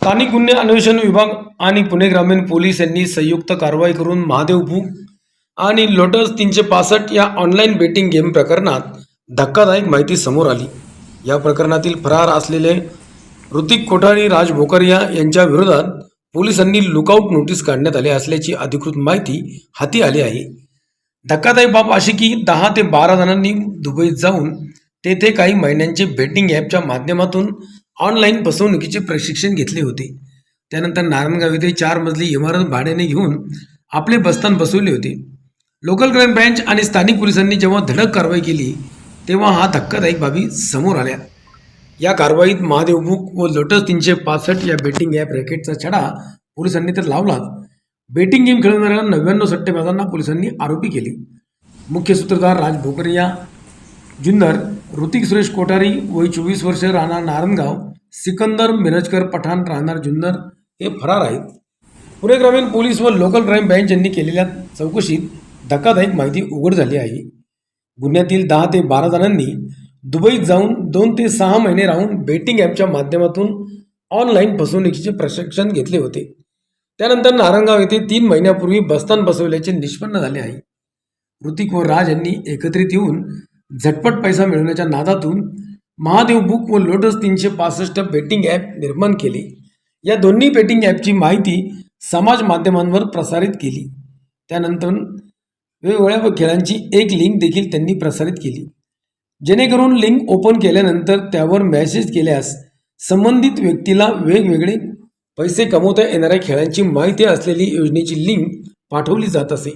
स्थानिक गुन्हे अन्वेषण विभाग आणि पुणे ग्रामीण पोलीस यांनी संयुक्त कारवाई करून महादेव बुक आणि लोटस 365 या ऑनलाईन बेटिंग गेम प्रकरणात धक्कादायक माहिती समोर आली। या प्रकरणातील फरार असलेले ऋतिक कोठारी राज भोकरिया यांच्या विरोधात पोलिसांनी लुकआउट नोटीस काढण्यात आली असल्याची अधिकृत माहिती हाती आली आहे। धक्कादायक बाब अशी की 10 ते 12 जणांनी दुबईत जाऊन तेथे काही महिन्यांचे बेटिंग ॲपच्या माध्यमातून ऑनलाईन फसवणुकीचे प्रशिक्षण घेतले होते। त्यानंतर नारायणगाव येथे 4 मजली इमारत भाड्याने घेऊन आपले बस्तान बसवले होते। लोकल क्राईम ब्रँच आणि स्थानिक पोलिसांनी जेव्हा धडक कारवाई केली तेव्हा हा धक्कादायक बाबी समोर आल्या। या कारवाईत महादेव बुक व लोटस 365 या बेटिंग ॲप रॅकेटचा छडा पोलिसांनी तर लावलाच, बेटिंग गेम खेळणाऱ्या 99 सट्टेबाजांना पोलिसांनी आरोपी केले। मुख्य सूत्रधार राज भोकरिया जुन्नर, ऋतिक सुरेश कोठारी वय 24 वर्ष राहणार नारायणगाव, सिकंदर मिरजकर पठाण राहणार जुन्नर हे फरार आहेत। पुणे ग्रामीण पोलीस व लोकल क्राईम ब्रँच यांनी केलेल्या चौकशीत धक्कादायक माहिती उघड झाली आहे। गुन्ह्यातील 10 ते 12 जणांनी दुबईत जाऊन 2 ते 6 महिने राहून बेटिंग ॲपच्या माध्यमातून ऑनलाईन फसवणुकीचे प्रशिक्षण घेतले होते। त्यानंतर नारायणगाव येथे 3 महिन्यापूर्वी बस्तान बसवल्याचे निष्पन्न झाले आहे। ऋतिक व राज यांनी एकत्रित येऊन झटपट पैसा मिळवण्याच्या नादातून महादेव बुक व लोटस 365 बेटिंग ॲप निर्माण केले। या दोन्ही बेटिंग ॲपची माहिती समाज माध्यमांवर प्रसारित केली। त्यानंतर वेगवेगळ्या खेळांची एक लिंक देखील त्यांनी प्रसारित केली, जेणेकरून लिंक ओपन केल्यानंतर त्यावर मेसेज केल्यास संबंधित व्यक्तीला वेगवेगळे पैसे कमवता येणाऱ्या खेळांची माहिती असलेली योजनेची लिंक पाठवली जात असे।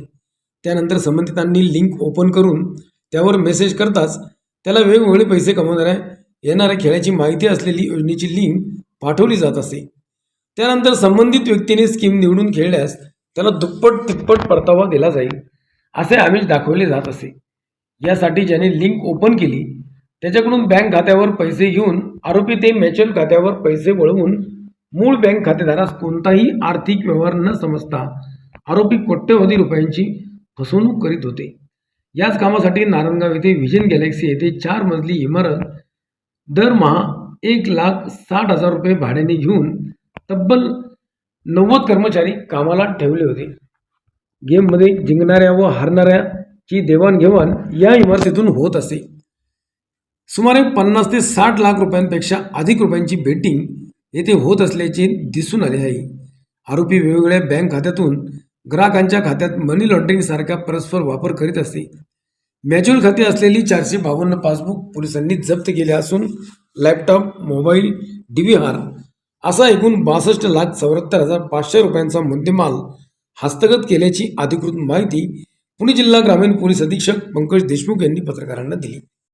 त्यानंतर संबंधितांनी लिंक ओपन करून त्यावर मेसेज करताच त्याला वेगवेगळे पैसे कमवणाऱ्या येणाऱ्या खेळाची माहिती असलेली योजनेची लिंक पाठवली जात असे। त्यानंतर संबंधित व्यक्तीने स्कीम निवडून खेळल्यास त्याला दुप्पट तिप्पट परतावा दिला जाईल असे आमिष दाखवले जात असे। यासाठी ज्याने लिंक ओपन केली त्याच्याकडून बँक खात्यावर पैसे घेऊन आरोपी ते म्युच्युअल खात्यावर पैसे वळवून मूळ बँक खातेदारास कोणताही आर्थिक व्यवहार न समजता आरोपी कोट्यवधी रुपयांची फसवणूक करीत होते। याच कामासाठी नारायणगाव येथे व्हिजन गॅलेक्सी येथे 4 मजली इमारत दरमहा 1,60,000 रुपये भाड्याने घेऊन तब्बल 90 कर्मचारी कामाला ठेवले होते। गेममध्ये जिंकणाऱ्या व हारणाऱ्याची देवाणघेवाण या इमारतीतून होत असे। सुमारे 50 ते 60 लाख रुपयांपेक्षा अधिक रुपयांची बेटिंग येथे होत असल्याचे दिसून आले आहे। आरोपी वेगवेगळ्या बँक खात्यातून ग्राहकांच्या खात्यात मनी लॉन्ड्रिंग सारखा परस्पर वापर करीत असते। म्युच्युअल खाते असलेली 452 पासबुक पोलिसांनी जप्त केले असून लॅपटॉप, मोबाईल, DVR असा एकूण 62,74,500 रुपयांचा मुद्देमाल हस्तगत केल्याची अधिकृत माहिती पुणे जिल्हा ग्रामीण पोलीस अधीक्षक पंकज देशमुख यांनी पत्रकारांना दिली।